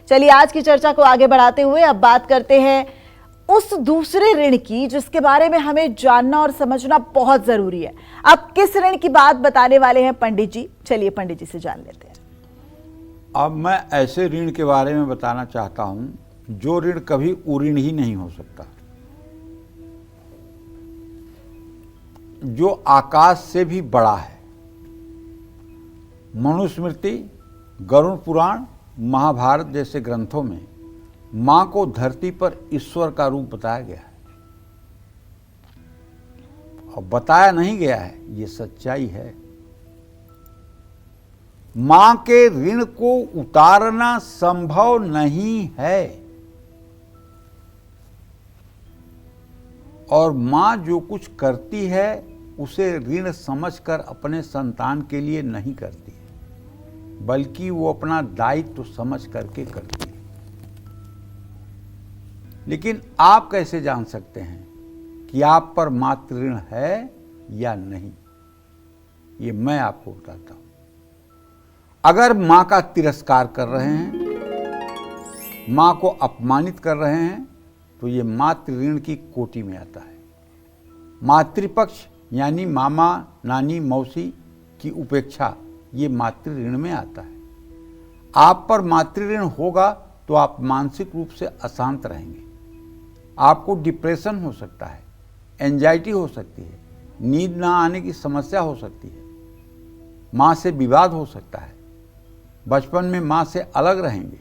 चलिए आज की चर्चा को आगे बढ़ाते हुए अब बात करते हैं उस दूसरे ऋण की जिसके बारे में हमें जानना और समझना बहुत जरूरी है। अब किस ऋण की बात बताने वाले हैं पंडित जी? चलिए पंडित जी से जान लेते हैं। अब मैं ऐसे ऋण के बारे में बताना चाहता हूं जो ऋण कभी उऋण ही नहीं हो सकता, जो आकाश से भी बड़ा है। मनुस्मृति, गरुड़ पुराण, महाभारत जैसे ग्रंथों में मां को धरती पर ईश्वर का रूप बताया गया है। और बताया नहीं गया है, ये सच्चाई है। मां के ऋण को उतारना संभव नहीं है। और मां जो कुछ करती है उसे ऋण समझकर अपने संतान के लिए नहीं करती है, बल्कि वो अपना दायित्व समझ करके करती है। लेकिन आप कैसे जान सकते हैं कि आप पर मातृ ऋण है या नहीं? ये मैं आपको बताता हूं। अगर मां का तिरस्कार कर रहे हैं, मां को अपमानित कर रहे हैं, तो ये मातृ ऋण की कोटि में आता है। मातृपक्ष यानी मामा, नानी, मौसी की उपेक्षा, ये मातृ ऋण में आता है। आप पर मातृ ऋण होगा तो आप मानसिक रूप से अशांत रहेंगे। आपको डिप्रेशन हो सकता है, एंजाइटी हो सकती है, नींद ना आने की समस्या हो सकती है, मां से विवाद हो सकता है, बचपन में मां से अलग रहेंगे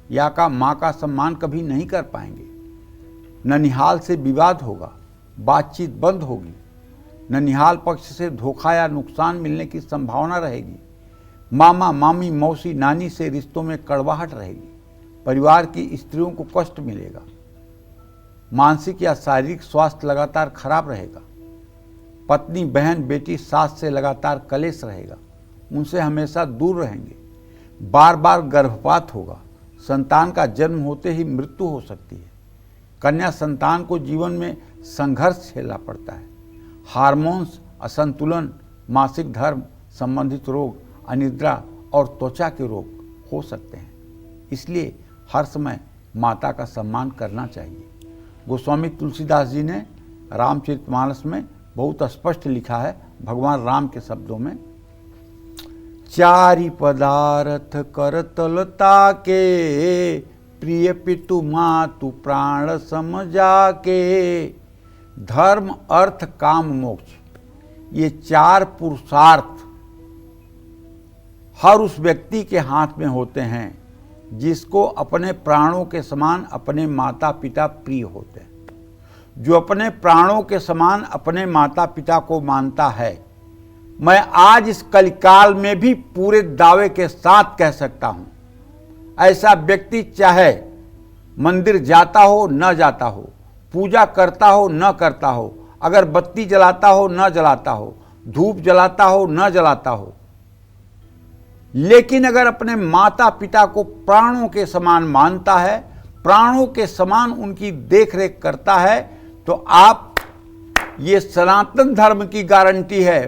या मां का सम्मान कभी नहीं कर पाएंगे, ननिहाल से विवाद होगा, बातचीत बंद होगी, ननिहाल पक्ष से धोखा या नुकसान मिलने की संभावना रहेगी, मामा, मामी, मौसी, नानी से रिश्तों में कड़वाहट रहेगी, परिवार की स्त्रियों को कष्ट मिलेगा, मानसिक या शारीरिक स्वास्थ्य लगातार खराब रहेगा, पत्नी, बहन, बेटी, सास से लगातार कलेश रहेगा, उनसे हमेशा दूर रहेंगे, बार बार गर्भपात होगा, संतान का जन्म होते ही मृत्यु हो सकती है, कन्या संतान को जीवन में संघर्ष झेलना पड़ता है, हार्मोन्स असंतुलन, मासिक धर्म संबंधित रोग, अनिद्रा और त्वचा के रोग हो सकते हैं। इसलिए हर समय माता का सम्मान करना चाहिए। गोस्वामी तुलसीदास जी ने रामचरितमानस में बहुत स्पष्ट लिखा है, भगवान राम के शब्दों में, चारि पदार्थ करतलता के, प्रिय पितु मातु प्राण समझा के। धर्म, अर्थ, काम, मोक्ष, ये चार पुरुषार्थ हर उस व्यक्ति के हाथ में होते हैं जिसको अपने प्राणों के समान अपने माता पिता प्रिय होते हैं। जो अपने प्राणों के समान अपने माता पिता को मानता है, मैं आज इस कलिकाल में भी पूरे दावे के साथ कह सकता हूं, ऐसा व्यक्ति चाहे मंदिर जाता हो न जाता हो, पूजा करता हो न करता हो, अगर बत्ती जलाता हो न जलाता हो, धूप जलाता हो न जलाता हो, लेकिन अगर अपने माता पिता को प्राणों के समान मानता है, प्राणों के समान उनकी देखरेख करता है, तो आप, ये सनातन धर्म की गारंटी है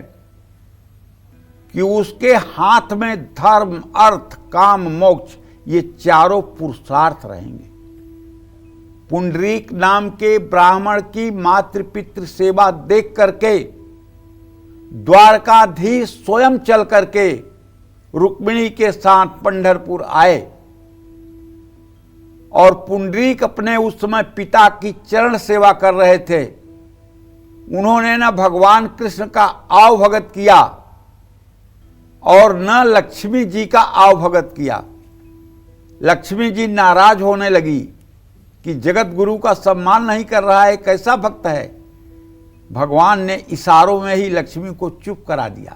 कि उसके हाथ में धर्म, अर्थ, काम, मोक्ष, ये चारों पुरुषार्थ रहेंगे। पुंडरीक नाम के ब्राह्मण की मातृपितृ सेवा देख करके द्वारकाधीश स्वयं चल करके रुक्मिणी के साथ पंढरपुर आए और पुंडरीक अपने उस समय पिता की चरण सेवा कर रहे थे। उन्होंने न भगवान कृष्ण का आवभगत किया और न लक्ष्मी जी का आवभगत किया। लक्ष्मी जी नाराज होने लगी कि जगत गुरु का सम्मान नहीं कर रहा है, कैसा भक्त है। भगवान ने इशारों में ही लक्ष्मी को चुप करा दिया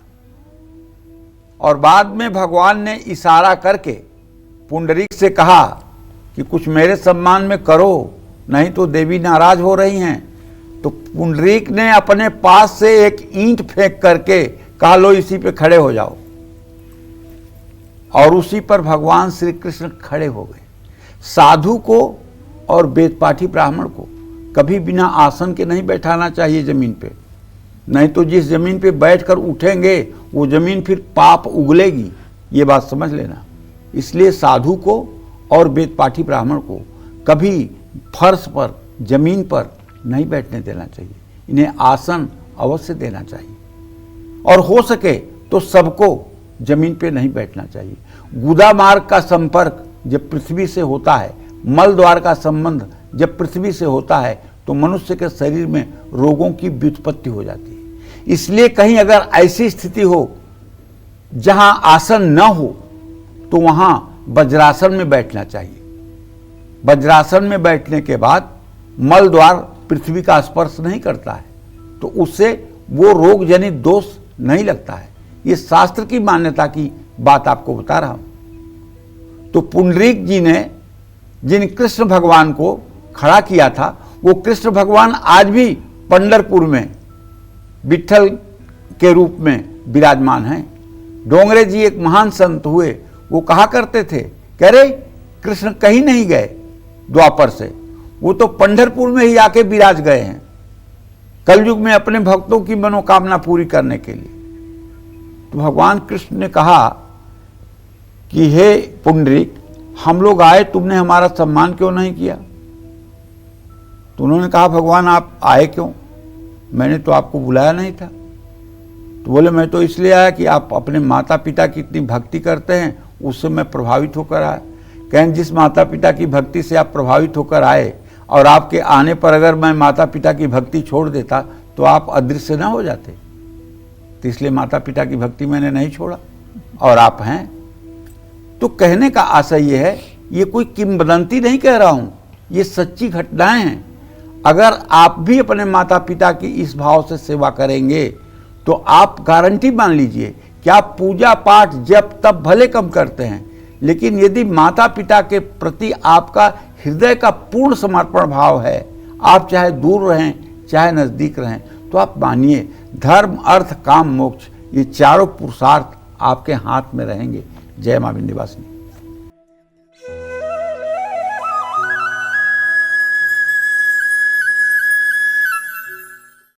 और बाद में भगवान ने इशारा करके पुंडरीक से कहा कि कुछ मेरे सम्मान में करो, नहीं तो देवी नाराज हो रही हैं। तो पुंडरीक ने अपने पास से एक ईंट फेंक करके कहा, लो इसी पे खड़े हो जाओ, और उसी पर भगवान श्री कृष्ण खड़े हो गए। साधु को और वेदपाठी ब्राह्मण को कभी बिना आसन के नहीं बैठाना चाहिए जमीन पे, नहीं तो जिस जमीन पे बैठकर उठेंगे वो जमीन फिर पाप उगलेगी, ये बात समझ लेना। इसलिए साधु को और वेद पाठी ब्राह्मण को कभी फर्श पर, जमीन पर नहीं बैठने देना चाहिए। इन्हें आसन अवश्य देना चाहिए और हो सके तो सबको जमीन पे नहीं बैठना चाहिए। गुदा मार्ग का संपर्क जब पृथ्वी से होता है, मल द्वार का संबंध जब पृथ्वी से होता है, तो मनुष्य के शरीर में रोगों की व्युत्पत्ति हो जाती है। इसलिए कहीं अगर ऐसी स्थिति हो जहां आसन न हो तो वहां वज्रासन में बैठना चाहिए। वज्रासन में बैठने के बाद मल द्वार पृथ्वी का स्पर्श नहीं करता है, तो उससे वो रोग जनित दोष नहीं लगता है। ये शास्त्र की मान्यता की बात आपको बता रहा हूं। तो पुंडरीक जी ने जिन कृष्ण भगवान को खड़ा किया था, वो कृष्ण भगवान आज भी पंढरपुर में विट्ठल के रूप में विराजमान हैं। डोंगरे जी एक महान संत हुए, वो कहा करते थे, कह रहे कृष्ण कहीं नहीं गए द्वापर से, वो तो पंढरपुर में ही आके विराज गए हैं कलयुग में अपने भक्तों की मनोकामना पूरी करने के लिए। तो भगवान कृष्ण ने कहा कि हे पुंडरीक, हम लोग आए, तुमने हमारा सम्मान क्यों नहीं किया? तो उन्होंने कहा, भगवान आप आए क्यों? मैंने तो आपको बुलाया नहीं था। तो बोले, मैं तो इसलिए आया कि आप अपने माता पिता की इतनी भक्ति करते हैं, उससे मैं प्रभावित होकर आया। कहें जिस माता पिता की भक्ति से आप प्रभावित होकर आए और आपके आने पर अगर मैं माता पिता की भक्ति छोड़ देता तो आप अदृश्य न हो जाते, तो इसलिए माता पिता की भक्ति मैंने नहीं छोड़ा और आप हैं। तो कहने का आशय ये है, ये कोई किंवदंती नहीं कह रहा हूं, ये सच्ची घटनाएं हैं। अगर आप भी अपने माता पिता की इस भाव से सेवा करेंगे तो आप गारंटी मान लीजिए कि आप पूजा पाठ जब तब भले कम करते हैं, लेकिन यदि माता पिता के प्रति आपका हृदय का पूर्ण समर्पण भाव है, आप चाहे दूर रहें चाहे नजदीक रहें, तो आप मानिए धर्म, अर्थ, काम, मोक्ष, ये चारों पुरुषार्थ आपके हाथ में रहेंगे। जय मां विंध्यवासिनी।